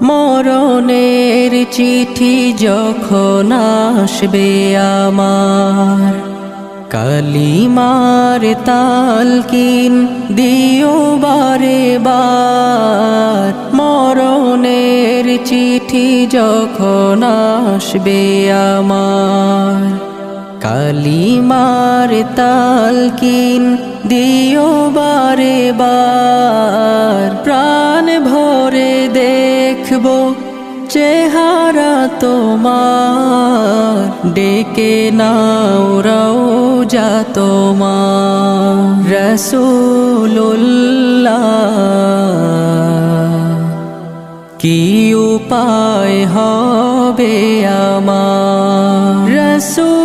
মরণের চিঠি যখন আসবে আমার, কালিমার তালকিন দিও বারে বার। মরণের চিঠি যখন আসবে আমার, কালিমার তালকিন দিও বারে বার। প্রাণ ভরে দেখব চেহারা তোমার, ডেকে নাও রওজা তোমার। রাসূলুল্লাহ কি উপায় হবে আমার, রাসূলুল্লাহ